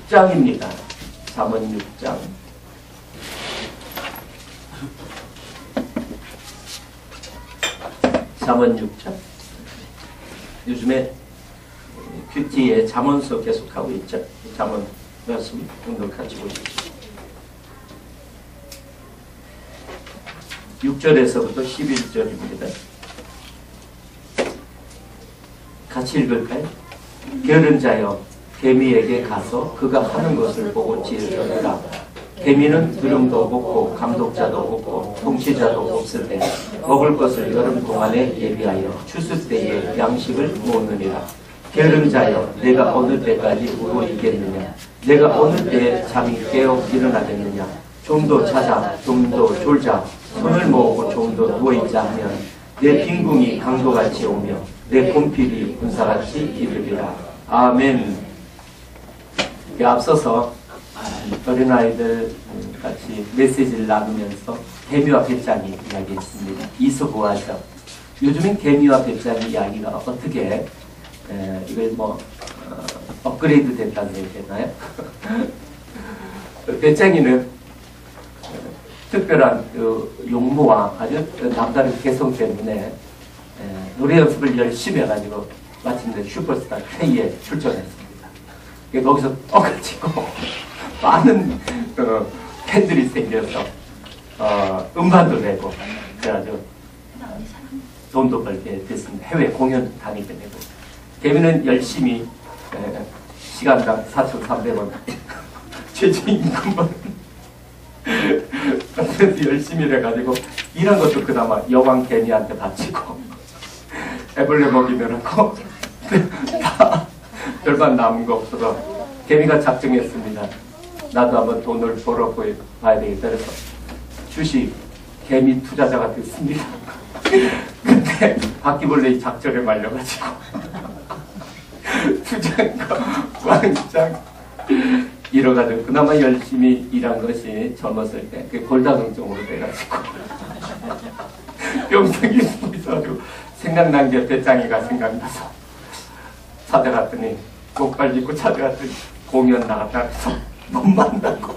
6장입니다. 잠언 6장. 잠언 6장. 요즘에 큐티에 잠언 수업 계속하고 있죠. 잠언 말씀 오늘 같이 보십시오. 6절에서부터 11절입니다. 같이 읽을까요? 게으른 자여 개미에게 가서 그가 하는 것을 보고 지으려니라. 개미는 기름도 없고 감독자도 없고 통치자도 없을 때 먹을 것을 여름 동안에 예비하여 추수 때에 양식을 모으느니라. 게으른 자여 내가 어느 때까지 울고 있겠느냐. 내가 어느 때에 잠이 깨어 일어나겠느냐. 좀 더 자자 좀 더 졸자. 손을 모으고 좀 더 누워있자 하면 내 빈궁이 강도같이 오며 내 곰필이 군사같이 이르리라. 아멘. 앞서서 어린아이들 같이 메시지를 나누면서 개미와 배짱이 이야기했습니다. 이소고하죠. 요즘엔 개미와 배짱이 이야기가 어떻게 이걸 뭐 업그레이드 됐다는 얘기 되나요? 배짱이는 특별한 용모와 아주 남다른 개성 때문에 노래 연습을 열심히 해가지고 마침내 슈퍼스타 K에 출전했습니다. 거기서 떠가지고 많은 팬들이 생겨서 음반도 내고 그래가지고 돈도 벌게 됐습니다. 해외 공연 다니게 되고. 개미는 열심히 시간당 4,300원 최저임금만 열심히 해가지고 이런 것도 그나마 여왕 개미한테 바치고 애벌레 먹이느라고 다 별반 남은 거 없어서 개미가 작정했습니다. 나도 한번 돈을 벌어봐야 되겠다. 그래서 주식 개미 투자자가 됐습니다. 근데 바퀴벌레의 작전에 말려가지고 투자가 왕창 잃어가지고 그나마 열심히 일한 것이 젊었을 때 골다공증으로 돼가지고 병상에 있어가지고 생각난 게 배짱이가 생각나서 찾아갔더니 목발 짚고 찾아갔더니 공연 나갔다 해서 못 만나고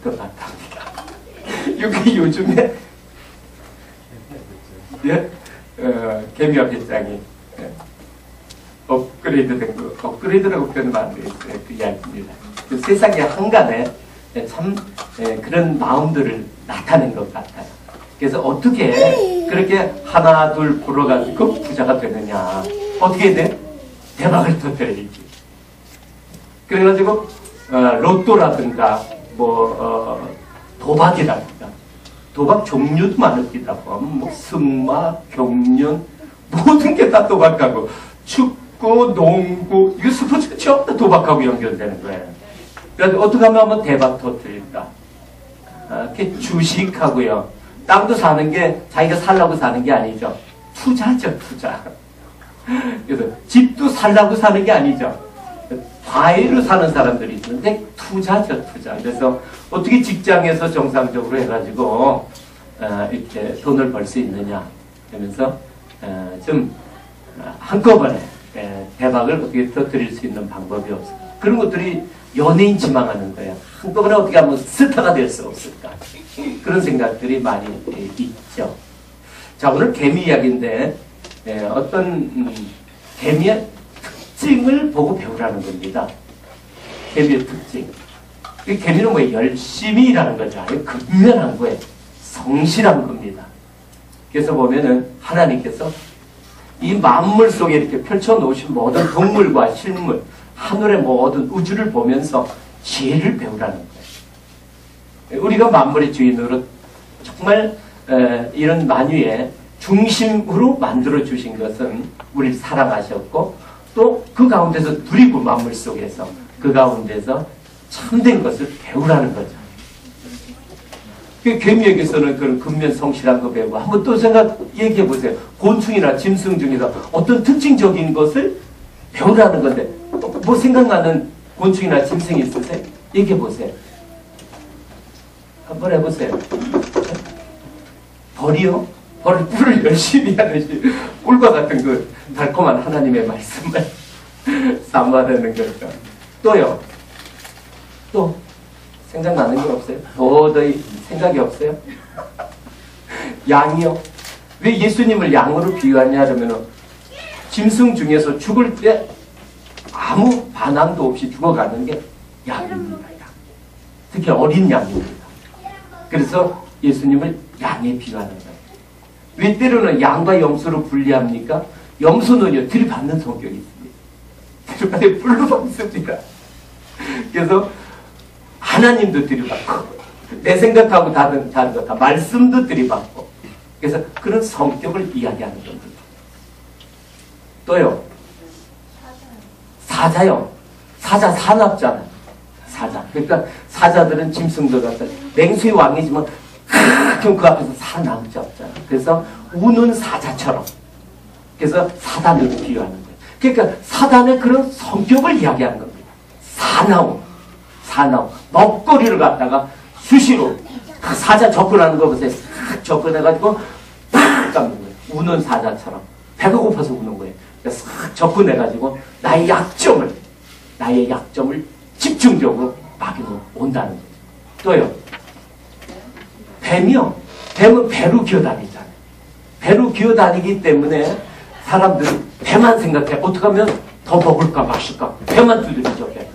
또 나타납니다. 이게 요즘에 개미와 배짱이 업그레이드 된 거, 업그레이드라고 표현하면 안 되겠어요. 그 이야기입니다. 그 세상의 한간에 참 그런 마음들을 나타낸 것 같아요. 그래서 어떻게 그렇게 하나 둘 벌어가지고 부자가 되느냐. 어떻게 돼? 대박을 터뜨려야지. 그래가지고 로또라든가 뭐 도박이라든가 도박 종류도 많습니다. 뭐 승마, 경륜 모든 게 다 도박하고 축구, 농구 이거 스포츠가 전부 다 도박하고 연결되는 거예요. 그래서 어떻게 하면 대박 터뜨릴까? 이렇게 주식하고요. 땅도 사는 게 자기가 살라고 사는 게 아니죠. 투자죠, 투자. 그래서 집도 살라고 사는 게 아니죠. 과외로 사는 사람들이 있는데 투자죠, 투자. 그래서 어떻게 직장에서 정상적으로 해가지고 이렇게 돈을 벌 수 있느냐 하면서 좀 한꺼번에 대박을 어떻게 터뜨릴 수 있는 방법이 없어. 그런 것들이 연예인 지망하는 거야. 한꺼번에 어떻게 하면 스타가 될 수 없을까. 그런 생각들이 많이 있죠. 자, 오늘 개미 이야기인데 어떤 개미의 특징을 보고 배우라는 겁니다. 개미의 특징. 개미는 뭐 열심히 일하는 거죠. 아니, 근면한 거예요. 성실한 겁니다. 그래서 보면은 하나님께서 이 만물 속에 이렇게 펼쳐놓으신 모든 동물과 실물, 하늘의 모든 우주를 보면서 지혜를 배우라는 거예요. 우리가 만물의 주인으로 정말 이런 만유의 중심으로 만들어 주신 것은 우리를 사랑하셨고 또 그 가운데서 누리고 만물 속에서 그 가운데서 참된 것을 배우라는 거죠. 개미에게서는 그런 근면 성실한 거 배우고 한번 또 얘기해 보세요. 곤충이나 짐승 중에서 어떤 특징적인 것을 배우라는 건데 뭐 생각나는 곤충이나 짐승이 있으세요? 얘기해 보세요. 한번 해보세요. 벌이요? 벌을 열심히 하듯이 꿀과 같은 그 달콤한 하나님의 말씀을 삼아내는 거죠. 또요. 또 생각나는 게 없어요? 도저히 생각이 없어요? 양이요? 왜 예수님을 양으로 비유하냐 하면은 짐승 중에서 죽을 때 아무 반항도 없이 죽어가는 게 양입니다. 특히 어린 양입니다. 그래서 예수님을 양에 비유하는 거예요. 왜 때로는 양과 염소로 분리합니까? 염소는요, 들이받는 성격이 있습니다. 들이받는 뿔로 받습니다. 그래서 하나님도 들이받고 내 생각하고 다른 거 다 말씀도 들이받고 그래서 그런 성격을 이야기하는 겁니다. 또요. 사자요. 사자 사납잖아요. 사자. 그러니까 사자들은 짐승들 같은 맹수의 왕이지만 그 앞에서 살아남지 없잖아요. 그래서 우는 사자처럼. 그래서 사단을 비유하는 거예요. 그러니까 사단의 그런 성격을 이야기하는 겁니다. 사나움. 먹거리를 갖다가 수시로 그 사자 접근하는 거 보세요. 접근해가지고 팍 잡는 거예요. 우는 사자처럼. 배가 고파서 우는 거예요. 그래서 싹 접근해가지고 나의 약점을 집중적으로 막으로 온다는 거죠. 또요. 뱀이요. 뱀은 배로 기어다니잖아요. 배로 기어다니기 때문에 사람들이 배만 생각해. 어떻게 하면 더 먹을까 마실까. 배만 두드리죠. 배.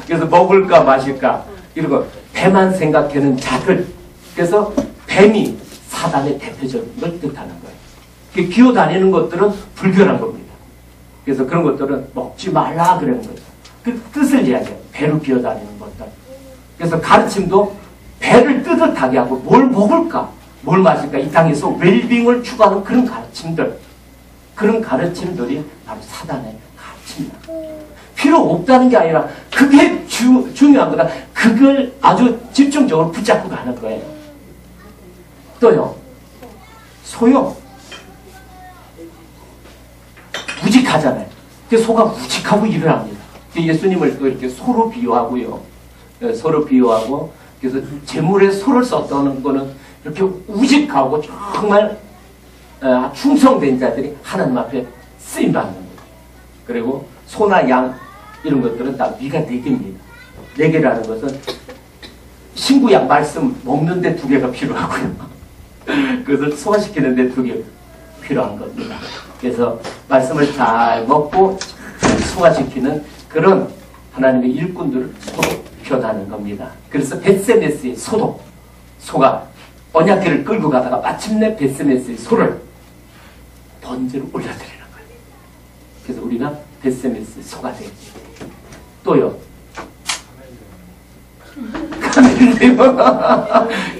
그래서 먹을까 마실까 이러고 배만 생각하는 자들. 그래서 뱀이 사단의 대표적인 걸 뜻하는 거예요. 기어다니는 것들은 불결한 겁니다. 그래서 그런 것들은 먹지 말라 그러는 거죠. 그 뜻을 이야기해요. 배로 기어다니는 것들. 그래서 가르침도 배를 뜨뜻하게 하고 뭘 먹을까 뭘 마실까 이 땅에서 웰빙을 추구하는 그런 가르침들이 바로 사단의 가르침이다. 필요 없다는 게 아니라 그게 중요한 거다. 그걸 아주 집중적으로 붙잡고 가는 거예요. 또요. 소요. 우직하잖아요. 소가 우직하고 일을 합니다. 예수님을 또 이렇게 소로 비유하고요. 소로 비유하고 그래서 재물에 소를 썼다는 거는 이렇게 우직하고 정말 충성된 자들이 하나님 앞에 쓰임받는 거예요. 그리고 소나 양 이런 것들은 다 위가 4개입니다. 4개라는 것은 신구약 말씀 먹는데 2개가 필요하고요. 그것을 소화시키는데 2개 필요한 겁니다. 그래서 말씀을 잘 먹고 소화시키는 그런 하나님의 일꾼들을 소로 표현하는 겁니다. 그래서 벳세메스의 소도 소가 언약궤를 끌고 가다가 마침내 벳세메스의 소를 번제로 올려드리는 거예요. 그래서 우리가 벳세메스의 소가 되죠. 또요. 카멜레온.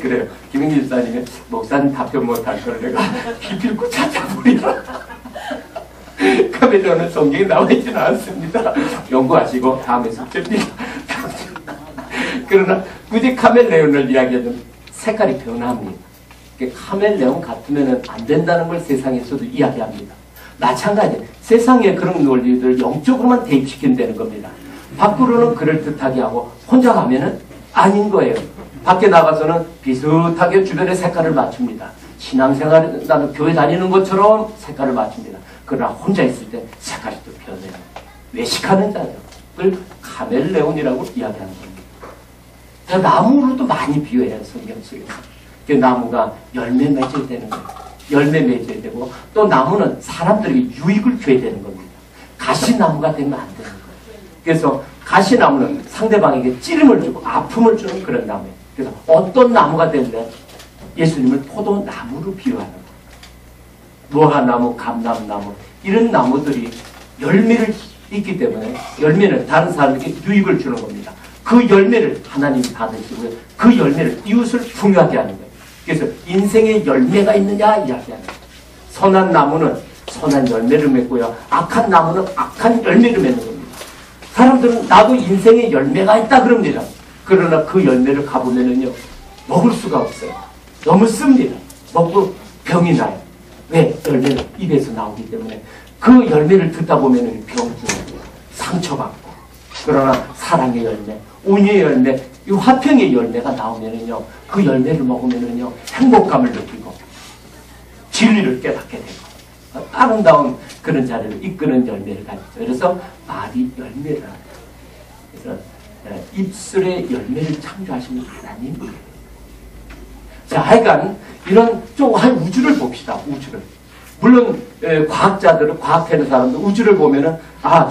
그래요. 김영진 집사님이 목사님 답변 못할 걸 내가 기필코 찾아보리라. 카멜레온은 성경에 나와 있지는 않습니다. 연구하시고 다음에 숙제입니다. 그러나 굳이 카멜레온을 이야기하면 색깔이 변합니다. 카멜레온 같으면 안 된다는 걸 세상에서도 이야기합니다. 마찬가지 세상의 그런 논리들 영적으로만 대입시킨다는 겁니다. 밖으로는 그럴듯하게 하고 혼자 가면은 아닌 거예요. 밖에 나가서는 비슷하게 주변의 색깔을 맞춥니다. 신앙생활, 나는 교회 다니는 것처럼 색깔을 맞춥니다. 그러나 혼자 있을 때 색깔이 또 변해요. 외식하는 자들, 그걸 카멜레온이라고 이야기하는 겁니다. 나무로도 많이 비유해요, 성경 속에서. 그 나무가 열매 맺어야 되는 거예요. 열매 맺어야 되고, 또 나무는 사람들에게 유익을 줘야 되는 겁니다. 가시나무가 되면 안 되는 거예요. 그래서 가시나무는 상대방에게 찌름을 주고 아픔을 주는 그런 나무예요. 그래서 어떤 나무가 되는데 예수님을 포도나무로 비유하는 거예요. 무화과나무, 감람나무 이런 나무들이 열매를 있기 때문에 열매는 다른 사람에게 유익을 주는 겁니다. 그 열매를 하나님이 받으시고요. 그 열매를 이웃을 풍요하게 하는 거예요. 그래서 인생에 열매가 있느냐 이야기하는 거예요. 선한 나무는 선한 열매를 맺고요. 악한 나무는 악한 열매를 맺는 겁니다. 사람들은 나도 인생에 열매가 있다 그럽니다. 그러나 그 열매를 가보면은요, 먹을 수가 없어요. 너무 씁니다. 먹고 병이 나요. 왜? 열매는 입에서 나오기 때문에. 그 열매를 듣다 보면은 병주고 상처받고. 그러나 사랑의 열매, 온유의 열매, 이 화평의 열매가 나오면은요, 그 열매를 먹으면은요, 행복감을 느끼고 진리를 깨닫게 되고 아름다운 그런 자리를 이끄는 열매를 가지죠. 그래서 말이 열매를 합니다. 그래서 입술의 열매를 창조하시는 하나님. 자, 하여간 이런 한 우주를 봅시다. 우주를. 물론 과학자들은 과학하는 사람들 우주를 보면은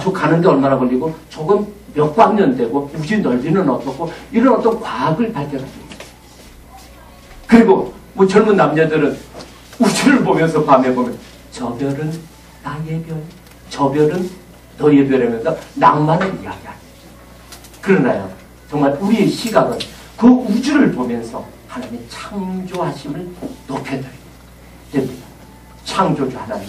저 가는데 얼마나 걸리고 저건 몇 광년 되고 우주 넓이는 어떻고 이런 어떤 과학을 발견합니다. 그리고 뭐 젊은 남녀들은 우주를 보면서 밤에 보면 저 별은 나의 별, 저 별은 너의 별이면서 낭만을 이야기합니다. 그러나요, 정말 우리의 시각은 그 우주를 보면서 하나님의 창조하심을 높여드립니다. 됩니다. 창조주 하나님.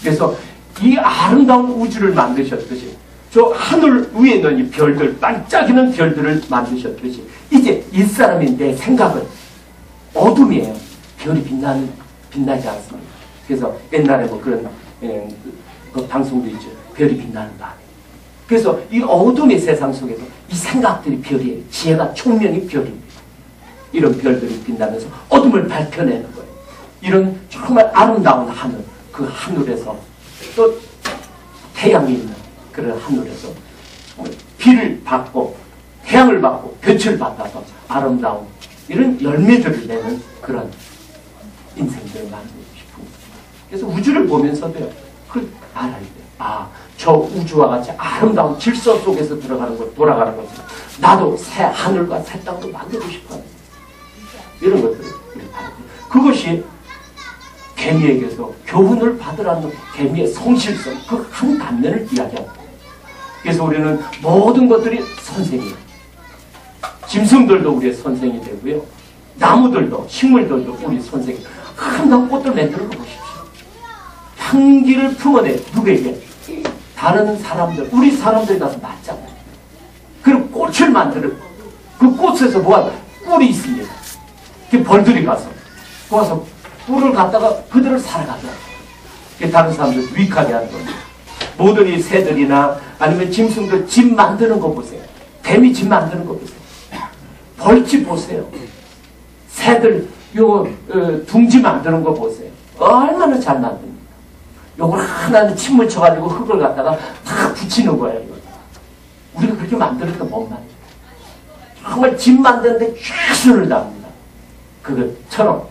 그래서 이 아름다운 우주를 만드셨듯이 저 하늘 위에 있는 이 별들, 반짝이는 별들을 만드셨듯이 이제 이 사람이 내 생각은 어둠이에요. 별이 빛나지 않습니다. 그래서 옛날에 뭐 그런 그 방송도 있죠. 별이 빛나는 밤. 그래서 이 어둠의 세상 속에서 이 생각들이 별이에요. 지혜가 총명이 별입니다. 이런 별들이 빛나면서 어둠을 밝혀내는 거예요. 이런 정말 아름다운 하늘, 그 하늘에서 또 태양이 있는 그런 하늘에서 비를 받고 태양을 받고 빛을 받아서 아름다운 이런 열매들을 내는 그런 인생들을 만들고 싶은 거예요. 그래서 우주를 보면서도요, 그걸 알아야 돼요. 저 우주와 같이 아름다운 질서 속에서 돌아가는 것처럼 나도 새 하늘과 새 땅도 만들고 싶어요. 이런 것들을 우리 봐야 돼요. 그것이 개미에게서 교훈을 받으라는 개미의 성실성, 그 한 단면을 이야기합니다. 그래서 우리는 모든 것들이 선생이에요. 짐승들도 우리의 선생이 되고요. 나무들도, 식물들도 우리 선생이. 아름다운 꽃들 만들어 보십시오. 향기를 품어내. 누구에게? 다른 사람들, 우리 사람들이 가서 맞잖아요. 그리고 꽃을 만들어. 그 꽃에서 뭐가 꿀이 있습니다. 그 벌들이 가서 모아서 꿀을 갖다가 그들을 살아가죠. 다른 사람들 유익하게 하는 겁니다. 모든 이 새들이나 아니면 짐승들 집 만드는 거 보세요. 개미 집 만드는 거 보세요. 벌집 보세요. 새들 둥지 만드는 거 보세요. 얼마나 잘 만듭니다. 요걸 하나는 침을 쳐가지고 흙을 갖다가 다 붙이는 거예요. 우리가 그렇게 만드는 거 못 만들어요. 정말 집 만드는데 최선을 다합니다. 그것처럼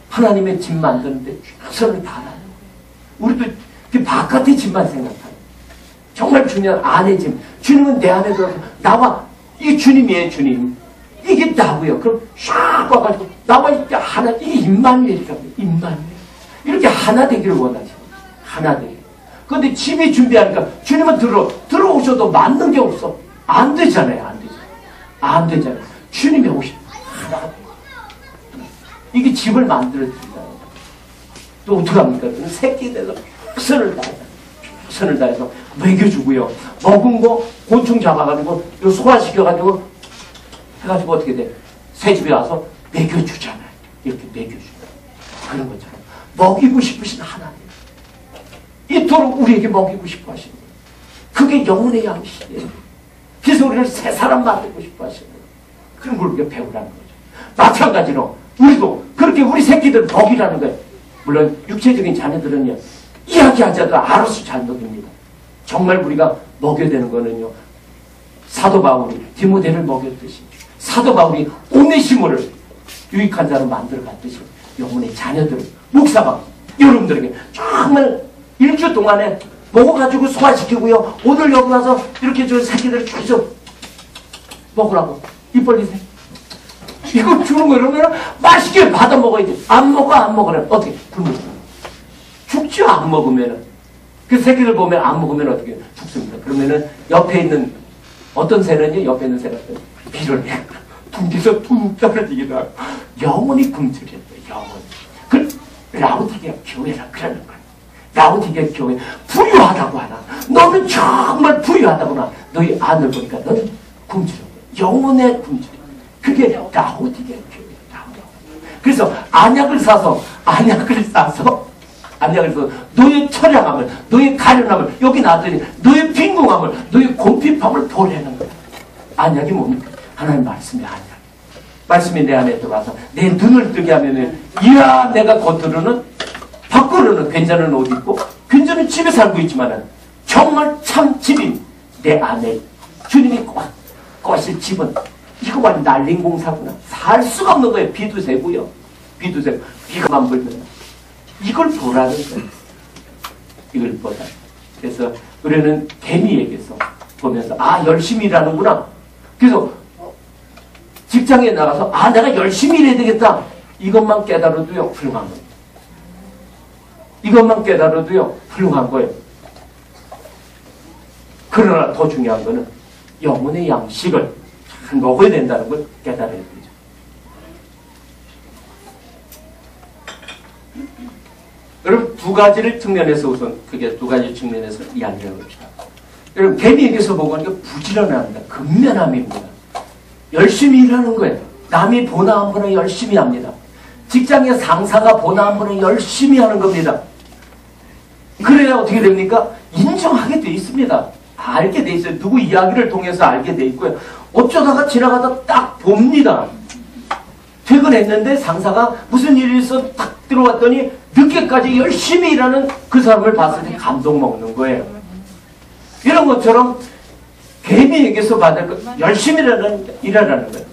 하나님의 집 만드는데 최선을 다하는 거예요. 우리도 그 바깥의 집만 생각하는 정말 중요한 안의 집. 주님은 내 안에 들어서 나와, 이게 주님이에요. 주님. 이게 나고요. 그럼 쫙 와가지고 나와 이렇게 하나, 이게 임마누엘이라고 해요. 임마누엘. 이렇게 하나 되기를 원하죠. 하나 되기. 그런데 집이 준비하니까 주님은 들어오셔도 맞는 게 없어. 안 되잖아요. 안 되잖아요. 안 되잖아요. 주님이 오시 하나가 돼요. 이게 집을 만들어드린다. 또 어떡합니까? 새끼에 대해서 최선을 다해서 먹여주고요. 먹은 거 곤충 잡아가지고 소화시켜가지고 해가지고 어떻게 돼? 새 집에 와서 먹여주잖아요. 이렇게 먹여주잖아요. 그런 것처럼 먹이고 싶으신 하나님. 이토록 우리에게 먹이고 싶어 하시는 거예요. 그게 영혼의 양식이에요. 그래서 우리를 새 사람 만들고 싶어 하시는 거예요. 그런 걸 우리가 배우라는 거죠. 마찬가지로 우리도 그렇게 우리 새끼들 먹이라는 거예요. 물론 육체적인 자녀들은요, 이야기하자도 알아서 잘 먹입니다. 정말 우리가 먹여야 되는 거는요, 사도 바울이 디모데를 먹였듯이, 사도 바울이 오네시모를 유익한 자로 만들어갔듯이 영혼의 자녀들을, 목사가 여러분들에게 정말 일주 동안에 먹어가지고 소화시키고요, 오늘 여기 와서 이렇게 저 새끼들을 계속 먹으라고 입 벌리세요. 이거 주는 거 이러면 맛있게 받아 먹어야지. 안 먹으면 어떻게? 굶어 죽죠. 안 먹으면은. 그 새끼들 보면 안 먹으면 어떻게? 죽습니다. 그러면은 옆에 있는 어떤 새는요, 옆에 있는 새가 비를 둥기서 툭 떨어지기도 하고 영혼이 굶주렸다. 영혼. 그 라우디게아 교회라 그러는 거야. 라우디게아 교회 부유하다고 하나? 너는 정말 부유하다구나. 너희 안을 보니까 너는 굶주렸다. 영혼의 굶주렸다. 그게 라우디게아 교회다. 그래서 안약을 사서 너의 처량함을, 너의 가련함을 여기 놔두니 너의 빈궁함을, 너의 곰핍함을 보내는 거야. 안약이 뭡니까? 하나님 말씀이 안약. 말씀이 내 안에 들어와서 내 눈을 뜨게 하면은, 이야, 내가 겉으로는, 밖으로는 괜찮은 옷 입고 괜찮은 집에 살고 있지만은 정말 참 집인 내 안에 주님이 꽉 거실 집은 이거 완전 날린 공사구나. 살 수가 없는 거예요. 비도 새고요. 비도 새고 비가만 불면 이걸 보라는 거예요. 이걸 보라. 그래서 우리는 개미에게서 보면서 아 열심히 일하는구나. 그래서 직장에 나가서 아 내가 열심히 일해야 되겠다. 이것만 깨달아도요 훌륭한 거예요. 이것만 깨달아도요 훌륭한 거예요. 그러나 더 중요한 거는 영혼의 양식을 잘 먹어야 된다는 걸 깨달아야 되죠. 여러분 두 가지를 측면에서 우선 그게 두 가지 측면에서 이야기해 봅시다. 여러분 개미에게서 보고는 게 부지런합니다. 근면함입니다. 열심히 일하는 거예요. 남이 보나 안 보나 열심히 합니다. 직장의 상사가 보나 안 보나 열심히 하는 겁니다. 그래야 어떻게 됩니까? 인정하게 돼 있습니다. 알게 돼 있어요. 누구 이야기를 통해서 알게 돼 있고요. 어쩌다가 지나가다 딱 봅니다. 퇴근했는데 상사가 무슨 일이 있어 딱 들어왔더니 늦게까지 열심히 일하는 그 사람을 봤을 때 감동 먹는 거예요. 이런 것처럼 개미에게서 받을 것, 열심히 일하라는 거예요.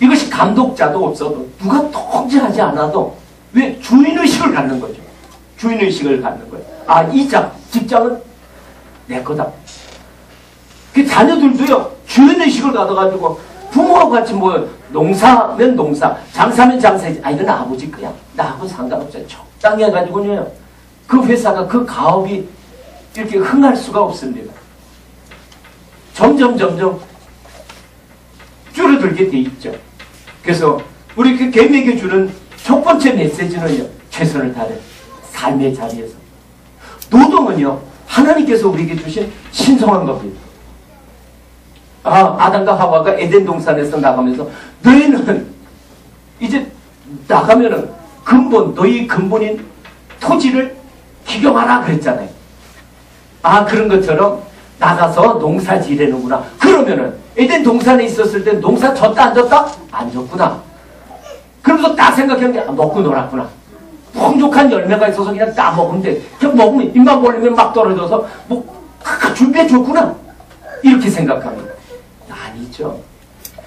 이것이 감독자도 없어도 누가 통제하지 않아도 왜 주인의식을 갖는 거죠. 주인의식을 갖는 거예요. 아, 이 직장은 내 거다. 그 자녀들도요, 주인의식을 가져가지고 부모와 같이 뭐 농사면 농사, 장사면 장사지. 아, 이건 아버지 거야. 나하고 상관없어요. 적당히 해가지고요, 그 회사가, 그 가업이 이렇게 흥할 수가 없습니다. 점점 줄어들게 돼 있죠. 그래서 우리 그 개미에게 주는 첫 번째 메시지는요, 최선을 다해 삶의 자리에서. 노동은요, 하나님께서 우리에게 주신 신성한 겁니다. 아, 아담과 하와가 에덴 동산에서 나가면서 너희는 이제 나가면은 너희 근본인 토지를 기경하라 그랬잖아요. 아, 그런 것처럼 나가서 농사 지내는구나. 그러면은 에덴 동산에 있었을 때 농사 졌다 안 졌다? 안 졌구나. 그러면서 딱 생각했는데 먹고 놀았구나. 풍족한 열매가 있어서 그냥 따먹으면 돼. 그냥 먹으면 입만 벌리면 막 떨어져서 뭐 준비해 줬구나. 이렇게 생각합니다. 아니죠.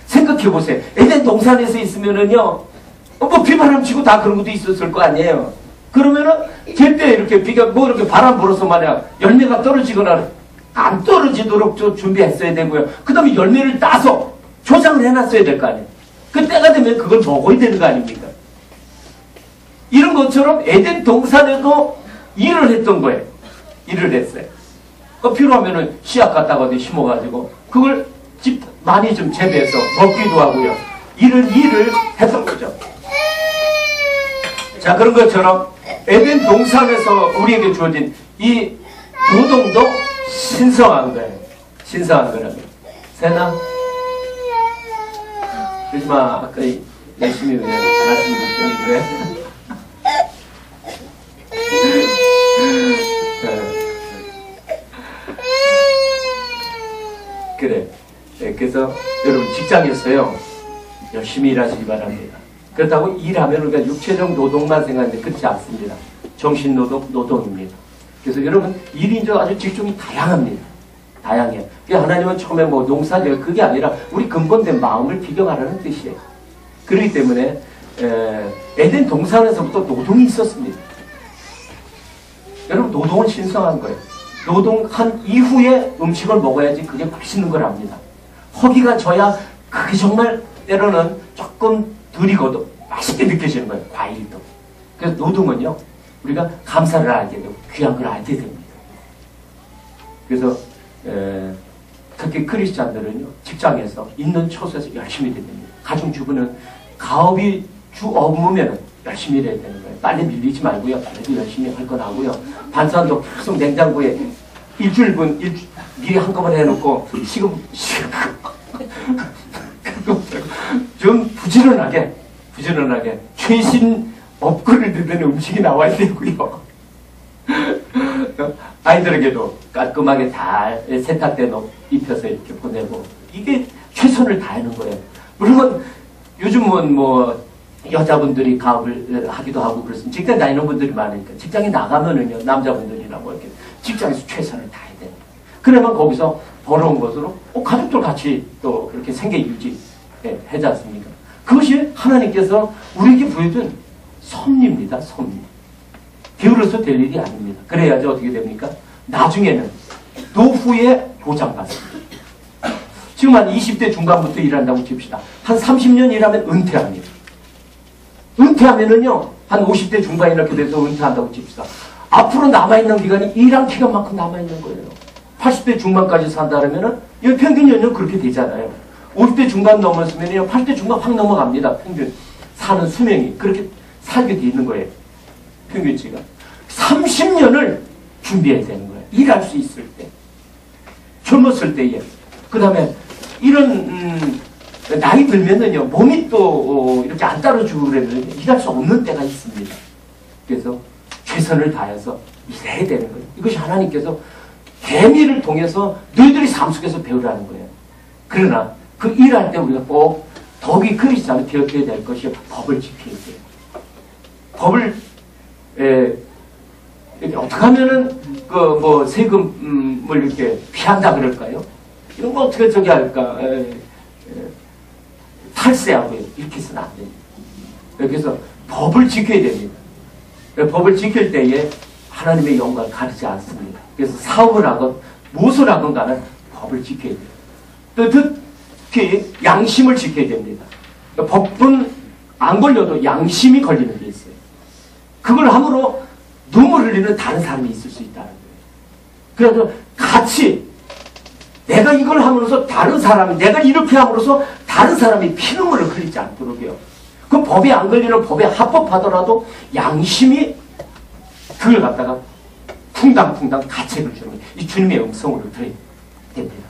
생각해보세요. 에덴 동산에서 있으면은요, 뭐 비바람 치고 다 그런 것도 있었을 거 아니에요. 그러면은 제때 이렇게 비가 뭐 이렇게 바람 불어서 만약 열매가 떨어지거나 안 떨어지도록 준비했어야 되고요. 그 다음에 열매를 따서 조장을 해놨어야 될 거 아니에요. 그 때가 되면 그걸 먹어야 되는 거 아닙니까? 이런 것처럼 에덴 동산에도 일을 했던 거예요. 일을 했어요. 필요하면은 씨앗 갖다가 어디 심어가지고 그걸 많이 좀 재배해서 먹기도 하고요. 일을 했던 거죠. 자, 그런 것처럼 에덴 동산에서 우리에게 주어진 이 노동도 신성한 거예요. 신성한 거라고. 세나? 그러지 마. 아까 열심히 말씀을 드렸더니 그래. 그래. 네, 그래서 여러분 직장에서요 열심히 일하시기 바랍니다. 그렇다고 일하면 우리가 육체적 노동만 생각하는데 그렇지 않습니다. 정신노동, 노동입니다. 그래서 여러분 일이 이제 아주 직종이 다양합니다. 다양해요. 하나님은 처음에 뭐 농사지가 그게 아니라 우리 근본된 마음을 비경하라는 뜻이에요. 그렇기 때문에 에덴 동산에서부터 노동이 있었습니다. 여러분 노동은 신성한 거예요. 노동한 이후에 음식을 먹어야지 그게 맛있는 걸 압니다. 허기가 져야 그게 정말 때로는 조금 덜 익어도 맛있게 느껴지는 거예요. 과일도. 그래서 노동은요 우리가 감사를 알게 되고 귀한 걸 알게 됩니다. 그래서 특히 크리스찬들은요 직장에서 있는 처소에서 열심히 해야 됩니다. 가정주부는 가업이 주 업무면 열심히 일해야 되는 거예요. 빨리 밀리지 말고요. 그래도 열심히 할 건 하고요. 반찬도 계속 냉장고에 일주일분 미리 한꺼번에 해놓고 지금 좀 부지런하게 최신 업그레이드된 음식이 나와야 되고요. 아이들에게도 깔끔하게 다 세탁된 옷 입혀서 이렇게 보내고 이게 최선을 다하는 거예요. 물론 요즘은 뭐 여자분들이 가업을 하기도 하고 그렇습니다. 직장 다니는 분들이 많으니까 직장에 나가면은요 남자분들이나 뭐 이렇게 직장에서 최선을 다해야 됩니다. 그러면 거기서 벌어온 것으로 가족들 같이 또 이렇게 생계 유지 하지 않습니까? 그것이 하나님께서 우리에게 보여준 섭리입니다. 섭리. 게으러서 될 일이 아닙니다. 그래야지 어떻게 됩니까? 나중에는 노후에 보장받습니다. 지금 한 20대 중반부터 일한다고 칩시다. 한 30년 일하면 은퇴합니다. 은퇴하면은요, 한 50대 중반 이렇게 돼서 은퇴한다고 칩시다. 앞으로 남아있는 기간이 일한 기간만큼 남아있는 거예요. 80대 중반까지 산다 그러면은, 평균 연령 그렇게 되잖아요. 50대 중반 넘었으면요, 80대 중반 확 넘어갑니다. 평균. 사는 수명이. 그렇게 살게 돼 있는 거예요. 평균치가. 30년을 준비해야 되는 거예요. 일할 수 있을 때. 젊었을 때에. 그 다음에, 이런, 나이 들면은요, 몸이 또, 이렇게 안 따라주고 그러면 일할 수 없는 때가 있습니다. 그래서 최선을 다해서 일해야 되는 거예요. 이것이 하나님께서 개미를 통해서 너희들이 삶 속에서 배우라는 거예요. 그러나 그 일할 때 우리가 꼭 더욱이 그리지 않게 기억해야 될 것이 법을 지켜야 돼요. 법을, 이렇게 어떻게 하면은 세금을 이렇게 피한다 그럴까요? 이런 거 어떻게 저기 할까? 탈세하고 이렇게 해서는 안 됩니다. 그래서 법을 지켜야 됩니다. 법을 지킬 때에 하나님의 영광을 가리지 않습니다. 그래서 사업을 하건 무엇을 하건 간에 법을 지켜야 돼요. 또 특히 양심을 지켜야 됩니다. 법은 안 걸려도 양심이 걸리는 게 있어요. 그걸 함으로 눈물 흘리는 다른 사람이 있을 수 있다는 거예요. 그래서 같이 내가 이걸 함으로써 다른 사람이, 내가 이렇게 함으로써 다른 사람이 피눈물을 흘리지 않도록요. 그 법에 안 걸리는 법에 합법하더라도 양심이 그걸 갖다가 쿵당쿵당 가책을 주는 거예요. 이 주님의 음성으로 들어야 됩니다.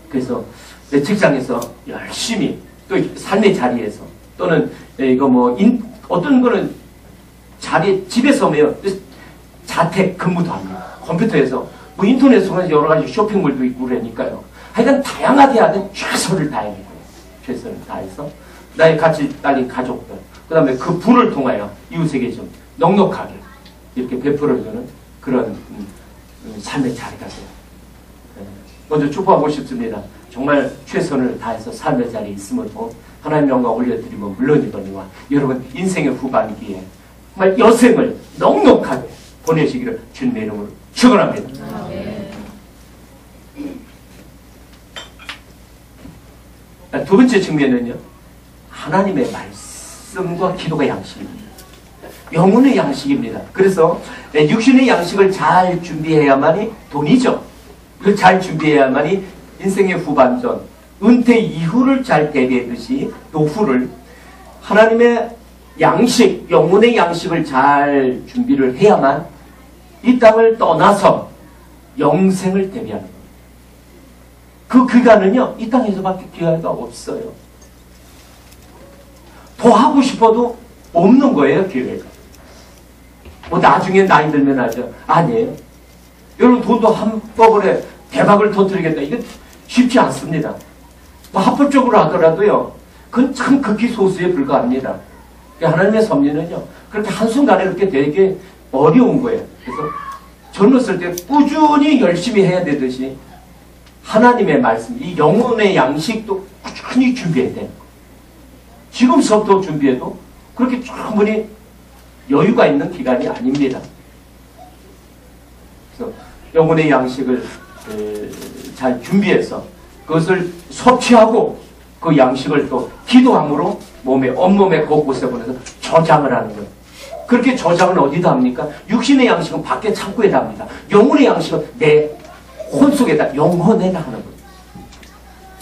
그래서 내 직장에서 열심히 또 삶의 자리에서 또는 어떤 거는 집에서 자택 근무도 합니다. 컴퓨터에서 인터넷으로 여러 가지 쇼핑몰도 있고 그러니까요. 하여간 다양하게 해야 되는 최선을 다해야 돼요. 최선을 다해서 나의 같이 딸린 가족들, 그 다음에 그 부를 통하여 이웃에게 좀 넉넉하게 이렇게 베풀어주는 그런 삶의 자리가 돼요. 먼저 축복하고 싶습니다. 정말 최선을 다해서 삶의 자리에 있음으로 하나님 영광 올려드리면 물론이거니와 여러분 인생의 후반기에 정말 여생을 넉넉하게 보내시기를 주님의 이름으로 축원합니다. 두 번째 측면은요, 하나님의 말씀과 기도가 양식입니다. 영혼의 양식입니다. 그래서 육신의 양식을 잘 준비해야만이 돈이죠. 그걸 잘 준비해야만이 인생의 후반전, 은퇴 이후를 잘 대비하듯이 노후를 하나님의 양식, 영혼의 양식을 잘 준비를 해야만 이 땅을 떠나서 영생을 대비하는 겁니다. 그 기간은요, 이 땅에서밖에 기회가 없어요. 더 하고 싶어도 없는 거예요, 기회가. 나중에 나이 들면 하죠. 아니에요. 여러분, 돈도 한꺼번에 대박을 터뜨리겠다. 이게 쉽지 않습니다. 합법적으로 하더라도요, 그건 참 극히 소수에 불과합니다. 하나님의 섭리는요, 그렇게 한순간에 그렇게 되게 어려운 거예요. 그래서 젊었을 때 꾸준히 열심히 해야 되듯이 하나님의 말씀, 이 영혼의 양식도 꾸준히 준비해야 되는 거예요. 지금서부터 준비해도 그렇게 충분히 여유가 있는 기간이 아닙니다. 그래서 영혼의 양식을 잘 준비해서 그것을 섭취하고 그 양식을 또 기도함으로 온몸에 곳곳에 보내서 저장을 하는 거예요. 그렇게 저장을 어디다 합니까? 육신의 양식은 밖에 창고에다 합니다. 영혼의 양식은 내 혼 속에다, 영혼에다 하는 거예요.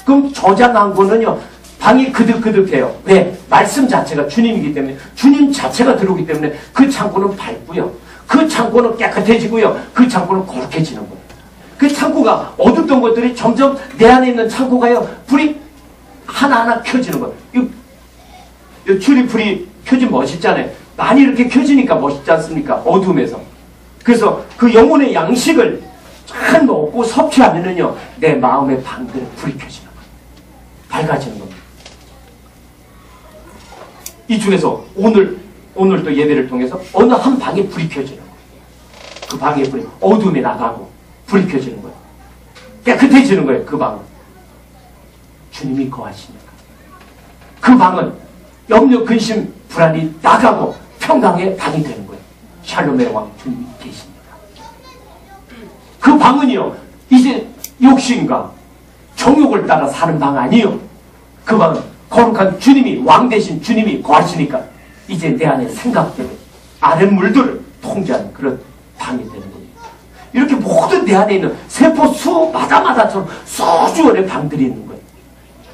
그럼 저장한 거는요, 방이 그득그득해요. 왜? 말씀 자체가 주님이기 때문에, 주님 자체가 들어오기 때문에 그 창고는 밝고요. 그 창고는 깨끗해지고요. 그 창고는 거룩해지는 거예요. 그 창고가 어둡던 것들이 점점 내 안에 있는 창고가요, 불이 하나하나 켜지는 거예요. 이 줄이 불이 켜지면 멋있잖아요. 많이 이렇게 켜지니까 멋있지 않습니까? 어둠에서. 그래서 그 영혼의 양식을 잘 먹고 섭취하면은요, 내 마음의 방들에 불이 켜지는 거예요. 밝아지는 겁니다. 이 중에서 오늘 또 예배를 통해서 어느 한 방에 불이 켜지는 거예요. 그 방에 불이 어둠에 나가고 불이 켜지는 거예요. 깨끗해지는 거예요. 그 방은 주님이 거하시니까. 그 방은 염려, 근심, 불안이 나가고 평강의 방이 되는 거예요. 샬롬의 왕 주님이 계십니다. 그 방은요, 이제 욕심과 정욕을 따라 사는 방 아니에요. 그 방은 거룩한 주님이, 왕 대신 주님이 거하시니까 이제 내 안에 생각대로 아랫물들을 통제하는 그런 방이 되는 겁니다. 이렇게 모든 내 안에 있는 세포 수마다마다처럼 수주원의 방들이 있는 거예요.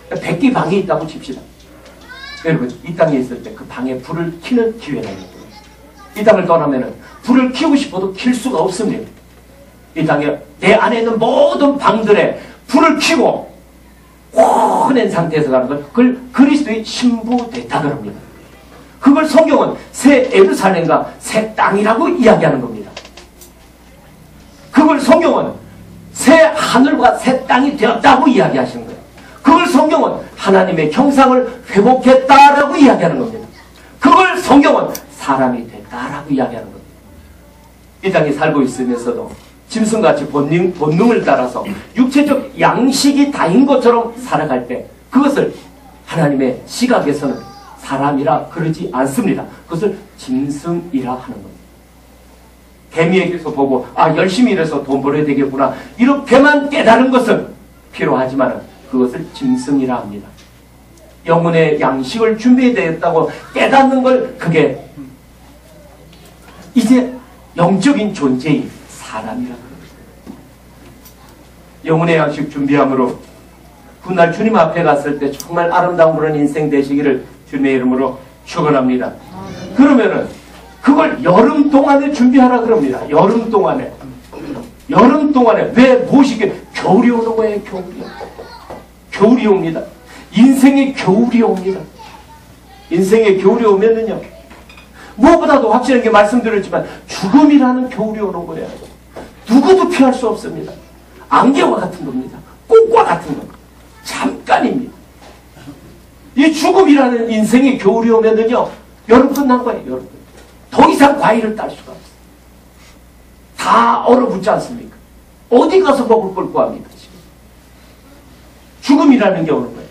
100개 방이 있다고 칩시다. 여러분, 이 땅에 있을 때 그 방에 불을 켜는 기회가 있는 거예요. 이 땅을 떠나면은 불을 켜고 싶어도 켤 수가 없습니다. 이 땅에 내 안에 있는 모든 방들에 불을 켜고 혼낸 상태에서 가는 걸 그걸 그리스도의 신부됐다 그럽니다. 그걸 성경은 새 예루살렘과 새 땅이라고 이야기하는 겁니다. 그걸 성경은 새 하늘과 새 땅이 되었다고 이야기하시는 거예요. 그걸 성경은 하나님의 형상을 회복했다라고 이야기하는 겁니다. 그걸 성경은 사람이 됐다라고 이야기하는 겁니다. 이 땅에 살고 있으면서도 짐승같이 본능을 따라서 육체적 양식이 다인 것처럼 살아갈 때 그것을 하나님의 시각에서는 사람이라 그러지 않습니다. 그것을 짐승이라 하는 겁니다. 개미에게서 보고 열심히 일해서 돈 벌어야 되겠구나 이렇게만 깨달은 것은 필요하지만 그것을 짐승이라 합니다. 영혼의 양식을 준비해야 되겠다고 깨닫는 걸 그게 이제 영적인 존재인 사람이라 그럽니다. 영혼의 양식 준비함으로 훗날 주님 앞에 갔을 때 정말 아름다운 그런 인생 되시기를 주님의 이름으로 축원합니다. 그러면은 그걸 여름 동안에 준비하라 그럽니다. 여름 동안에 왜 무엇이 겨울이 오는 거예요. 겨울이 옵니다. 인생의 겨울이 옵니다. 인생의 겨울이 오면은요, 무엇보다도 확실한 게 말씀드렸지만 죽음이라는 겨울이 오는 거예요. 누구도 피할 수 없습니다. 안개와 같은 겁니다. 꽃과 같은 겁니다. 잠깐입니다. 이 죽음이라는 인생의 겨울이 오면은요, 여름 끝난 거예요. 여름. 더 이상 과일을 딸 수가 없어요. 다 얼어붙지 않습니까? 어디 가서 먹을 걸 구합니까? 지금. 죽음이라는 게 오는 거예요.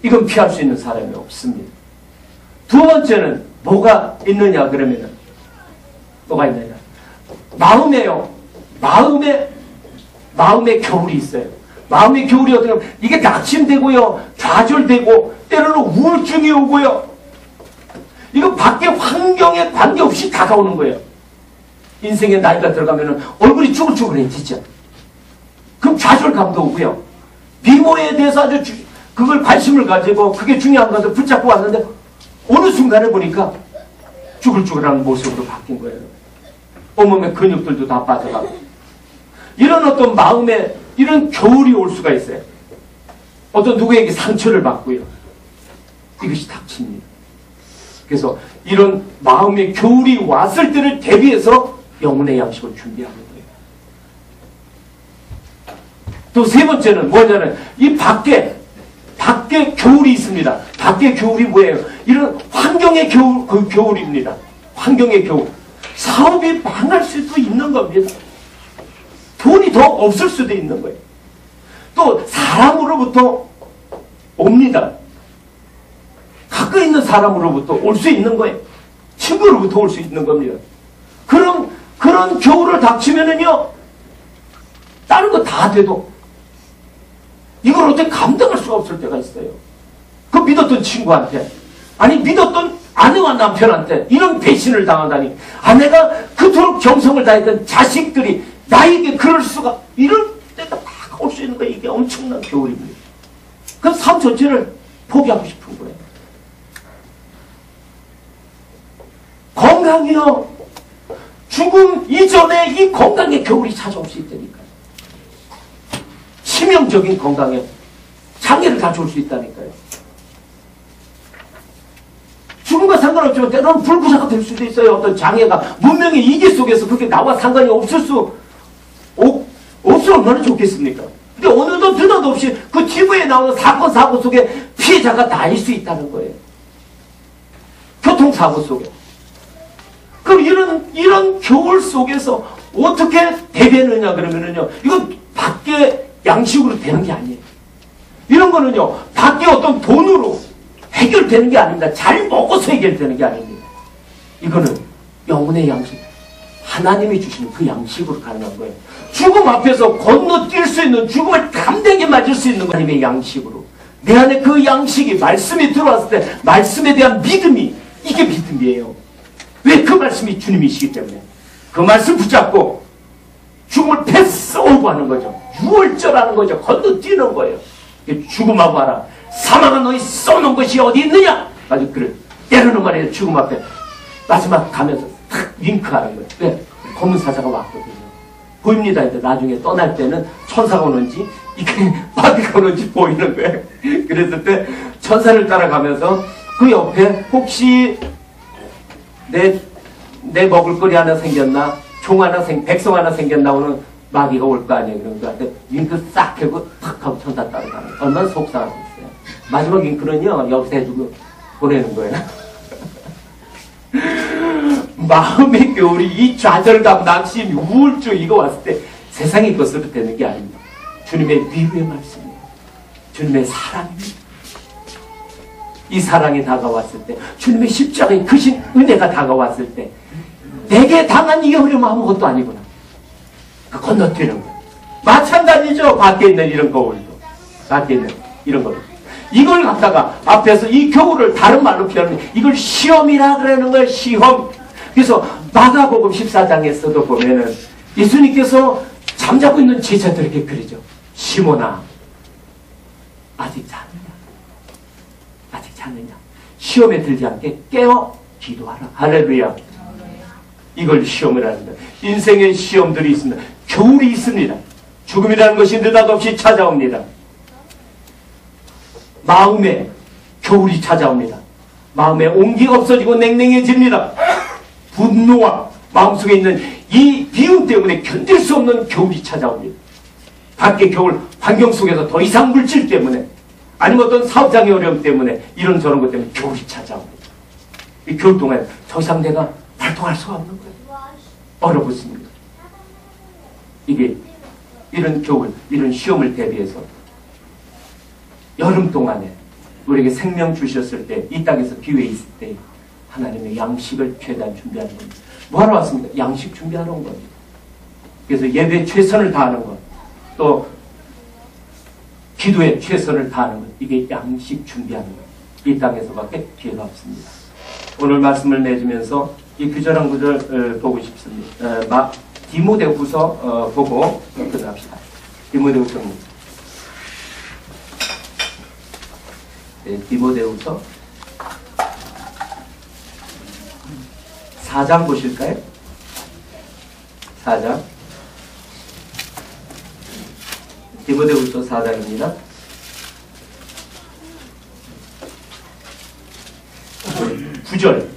이건 피할 수 있는 사람이 없습니다. 두 번째는 뭐가 있느냐 그러면은 뭐가 있느냐? 마음에요. 마음에 겨울이 있어요. 마음의 겨울이 어떻게 보면 이게 낙심되고요, 좌절되고 때로는 우울증이 오고요. 이거 밖에 환경에 관계없이 다가오는 거예요. 인생의 나이가 들어가면은 얼굴이 쭈글쭈글해지죠. 그럼 좌절감도 오고요. 미모에 대해서 아주 그걸 관심을 가지고 그게 중요한 것을 붙잡고 왔는데 어느 순간에 보니까 쭈글쭈글한 모습으로 바뀐 거예요. 온몸의 근육들도 다 빠져가고. 이런 어떤 마음에 이런 겨울이 올 수가 있어요. 어떤 누구에게 상처를 받고요. 이것이 닥칩니다. 그래서 이런 마음의 겨울이 왔을 때를 대비해서 영혼의 양식을 준비하는 거예요. 또 세 번째는 뭐냐면 이 밖에 겨울이 있습니다. 밖에 겨울이 뭐예요? 이런 환경의 겨울, 그 겨울입니다. 환경의 겨울. 사업이 망할 수도 있는 겁니다. 돈이 더 없을 수도 있는 거예요. 또 사람으로부터 옵니다. 가까이 있는 사람으로부터 올 수 있는 거예요. 친구로부터 올 수 있는 겁니다. 그런 겨울을 닥치면은요, 다른 거 다 돼도 이걸 어떻게 감당할 수가 없을 때가 있어요. 그 믿었던 친구한테, 아니 믿었던 아내와 남편한테 이런 배신을 당한다니, 아내가 그토록 정성을 다했던 자식들이 나에게 그럴 수가, 이럴 때가 다 올 수 있는 거예요. 이게 엄청난 겨울입니다. 그럼 삶 전체를 포기하고 싶은 거예요. 건강이요. 죽음 이전에 이 건강의 겨울이 찾아올 수 있다니까요. 치명적인 건강에 장애를 가져올 수 있다니까요. 죽음과 상관없지만 때로는 불구사가 될 수도 있어요. 어떤 장애가 문명의 이기 속에서 그렇게 나와 상관이 없으면 얼마나 좋겠습니까? 근데 오늘도 느닷없이 그 TV에 나오는 사건 사고 속에 피해자가 나일 수 있다는 거예요. 교통사고 속에. 그럼 이런 겨울 속에서 어떻게 대비하느냐 그러면은요, 이건 밖에 양식으로 되는 게 아니에요. 이런 거는요, 밖에 어떤 돈으로 해결되는 게 아닙니다. 잘 먹어서 해결되는 게 아닙니다. 이거는 영혼의 양식, 하나님이 주시는 그 양식으로 가능한 거예요. 죽음 앞에서 건너뛸 수 있는, 죽음을 담대하게 맞을 수 있는 하나님의 양식으로, 내 안에 그 양식이, 말씀이 들어왔을 때 말씀에 대한 믿음이, 이게 믿음이에요. 왜? 그 말씀이 주님이시기 때문에. 그 말씀 붙잡고 죽음을 패스오버하는 거죠. 유월절하는 거죠. 건너뛰는 거예요. 죽음하고 하라. 사망은 너희 쏘는 것이 어디 있느냐? 아주 그래. 때로는 말이에요. 죽음 앞에 마지막 가면서 탁 윙크하는 거예요. 왜? 검은 사자가 왔거든요. 보입니다. 이제 나중에 떠날 때는 천사가 오는지 이게 바비가 오는지 보이는 거예요. 그랬을 때 천사를 따라가면서 그 옆에 혹시 내 먹을거리 하나 생겼나? 종 하나 백성 하나 생겼나? 오는 마귀가 올 거 아니에요. 그런 거 같아. 윙크 싹 하고 탁 하고 천사 따라가는 거예요. 얼마나 속상하겠어요. 마지막 윙크는요, 여기서 해주고 보내는 거예요. 마음의 겨울이, 이 좌절감, 낙심, 우울증 이거 왔을 때 세상이 것으로 되는 게 아닙니다. 주님의 위로의 말씀이에요. 주님의 사랑입니다. 이 사랑이 다가왔을 때, 주님의 십자가의 크신 은혜가 다가왔을 때, 내게 당한 이 어려움 아무것도 아니구나. 그 건너뛰는 거예요. 마찬가지죠. 밖에 있는 이런 거울도. 밖에 있는 이런 거울. 이걸 갖다가 앞에서 이 겨울을 다른 말로 표현하면 이걸 시험이라 그러는 거예요. 시험. 그래서 마가복음 14장에서도 보면은 예수님께서 잠자고 있는 제자들에게 그러죠. 시몬아, 아직 자느냐? 아직 자느냐? 시험에 들지 않게 깨어 기도하라. 할렐루야. 이걸 시험을 하는 거예요. 인생의 시험들이 있습니다. 겨울이 있습니다. 죽음이라는 것이 느닷없이 찾아옵니다. 마음에 겨울이 찾아옵니다. 마음에 온기가 없어지고 냉랭해집니다. 분노와 마음속에 있는 이 비움 때문에 견딜 수 없는 겨울이 찾아옵니다. 밖에 겨울 환경 속에서 더 이상 물질 때문에, 아니면 어떤 사업장의 어려움 때문에, 이런저런 것 때문에 겨울이 찾아옵니다. 이 겨울 동안 더 이상 내가 활동할 수가 없는 거예요. 얼어붙습니다. 이게 이런 겨울, 이런 시험을 대비해서 여름 동안에 우리에게 생명 주셨을 때, 이 땅에서 기회 있을 때 하나님의 양식을 최대한 준비하는 겁니다. 뭐하러 왔습니까? 양식 준비하러 온 겁니다. 그래서 예배에 최선을 다하는 것, 또 기도에 최선을 다하는 것, 이게 양식 준비하는 것. 이 땅에서밖에 기회가 없습니다. 오늘 말씀을 내주면서 이 구절 한 구절 보고 싶습니다. 디모데후서 보고 끝납시다. 디모데후서. 네, 디모데후서 4장 보실까요? 4장. 디모데후서 4장입니다. 9절.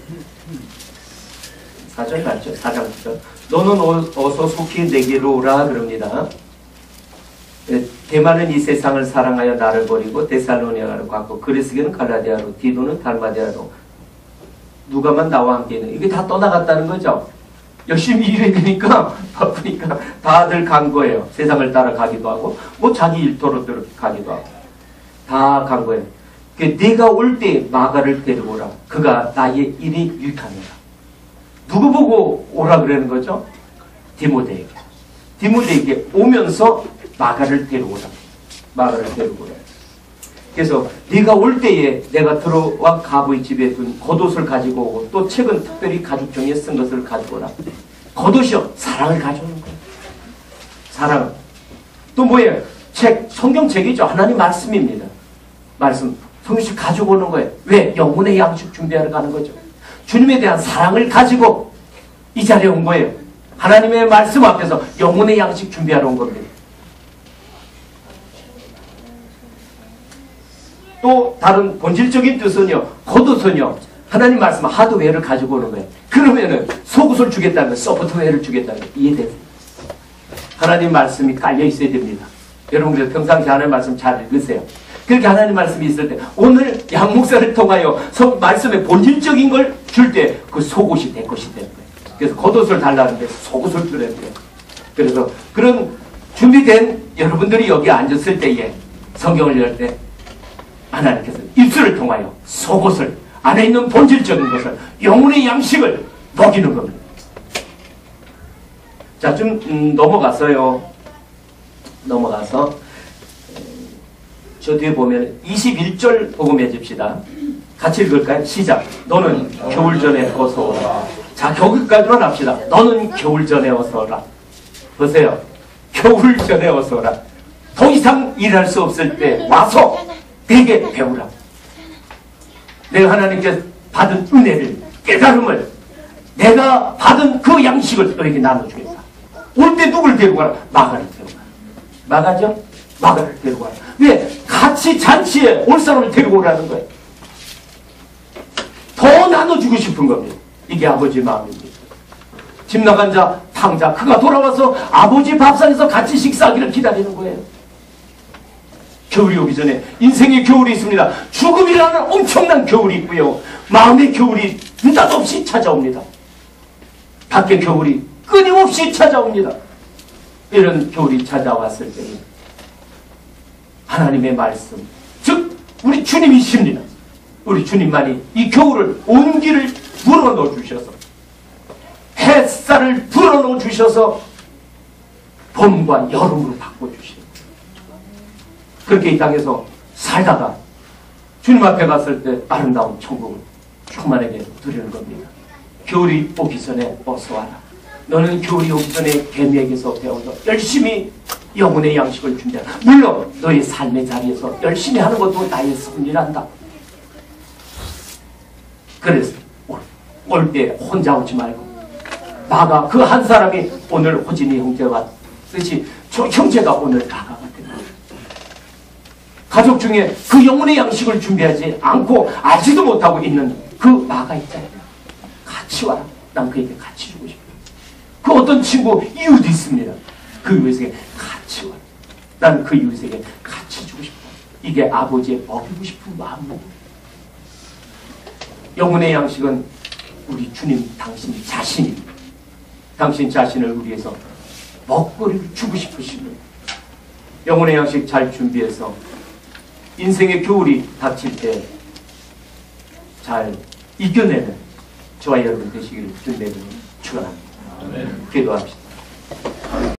4절 맞죠? 4장 9절. 너는 어서 속히 내게로 오라 그럽니다. 대만은 이 세상을 사랑하여 나를 버리고 데살로니가로 갔고, 그리스게는 갈라디아로, 디도는 달마디아로, 누가만 나와 함께 있는, 이게 다 떠나갔다는 거죠. 열심히 일해야 되니까, 바쁘니까 다들 간 거예요. 세상을 따라가기도 하고, 뭐 자기 일터로 가기도 하고, 다 간 거예요. 네가 올 때 마가를 데려오라. 그가 나의 일이 유익하니라. 누구 보고 오라 그러는 거죠? 디모데에게. 디모데에게 오면서 마가를 데려오라. 마가를 데려오라. 그래서 네가 올 때에 내가 들어와 가보의 집에 둔 겉옷을 가지고 오고, 또 책은 특별히 가죽 종이에 쓴 것을 가지고 오라. 겉옷이요. 사랑을 가져오는 거예요. 사랑. 또 뭐예요? 책, 성경책이죠. 하나님 말씀입니다. 말씀. 성경책 가지고 오는 거예요. 왜? 영혼의 양식 준비하러 가는 거죠. 주님에 대한 사랑을 가지고 이 자리에 온 거예요. 하나님의 말씀 앞에서 영혼의 양식 준비하러 온 겁니다. 또 다른 본질적인 뜻은요, 겉옷은요, 하나님 말씀 하드웨어를 가지고 오는 거예요. 그러면은 속옷을 주겠다는 거예요. 소프트웨어를 주겠다는 거예요. 이해되세요? 하나님 말씀이 깔려 있어야 됩니다. 여러분 그래서 평상시 하나님 말씀 잘 읽으세요. 그렇게 하나님 말씀이 있을 때, 오늘 양 목사를 통하여 말씀의 본질적인 걸 줄 때 그 속옷이 된 것이 되는 거예요. 그래서 겉옷을 달라는데 속옷을 주려는 거예요. 그래서 그런 준비된 여러분들이 여기 앉았을 때에 성경을 열 때 하나님께서 입술을 통하여 속옷을, 안에 있는 본질적인 것을, 영혼의 양식을 먹이는 겁니다. 자, 좀 넘어가서요. 넘어가서 저 뒤에 보면 21절 보고 맺읍시다. 같이 읽을까요? 시작. 너는 겨울 전에 어서 오라. 자, 거기까지만 합시다. 너는 겨울 전에 어서 오라. 보세요. 겨울 전에 어서 오라. 더 이상 일할 수 없을 때 와서 내게 배우라. 내가 하나님께 받은 은혜를, 깨달음을, 내가 받은 그 양식을 너에게 나눠주겠다. 올 때 누굴 데리고 가라? 마가를 데리고 가라. 마가죠? 마가를 데리고 가라. 왜? 같이 잔치에 올 사람을 데리고 오라는 거예요. 더 나눠주고 싶은 겁니다. 이게 아버지 마음입니다. 집 나간 자, 탕자, 그가 돌아와서 아버지 밥상에서 같이 식사하기를 기다리는 거예요. 겨울이 오기 전에 인생의 겨울이 있습니다. 죽음이라는 엄청난 겨울이 있고요. 마음의 겨울이 느닷없이 찾아옵니다. 밖의 겨울이 끊임없이 찾아옵니다. 이런 겨울이 찾아왔을 때는 하나님의 말씀, 즉 우리 주님이십니다. 우리 주님만이 이 겨울을, 온기를 불어넣어 주셔서, 햇살을 불어넣어 주셔서 봄과 여름으로 바꿔주시는, 그렇게 이 땅에서 살다가 주님 앞에 갔을 때 아름다운 천국을 충만하게 누리는 겁니다. 겨울이 오기 전에 어서 와라. 너는 겨울이 오기 전에 개미에게서 배워서 열심히 영혼의 양식을 준비하라. 물론 너의 삶의 자리에서 열심히 하는 것도 나의 섭리란다. 그래서 올 때 혼자 오지 말고, 나가 그 한 사람이 오늘 호진이 형제가 뜻이 저 형제가 오늘 나가가 된다. 가족 중에 그 영혼의 양식을 준비하지 않고 알지도 못하고 있는 그 나가 있잖아요. 같이 와라. 난 그에게 같이 주고 싶어. 그 어떤 친구, 이웃이 있습니다. 그 이웃에게 같이 와라. 난 그 이웃에게 같이 주고 싶어. 이게 아버지의 먹이고 싶은 마음입니다. 영혼의 양식은 우리 주님, 당신 자신입니다. 당신 자신을 위해서 먹거리를 주고 싶으십니다. 영혼의 양식 잘 준비해서 인생의 겨울이 닥칠 때 잘 이겨내는 저와 여러분 되시기를 주님의 이름으로 축원합니다. 기도합시다.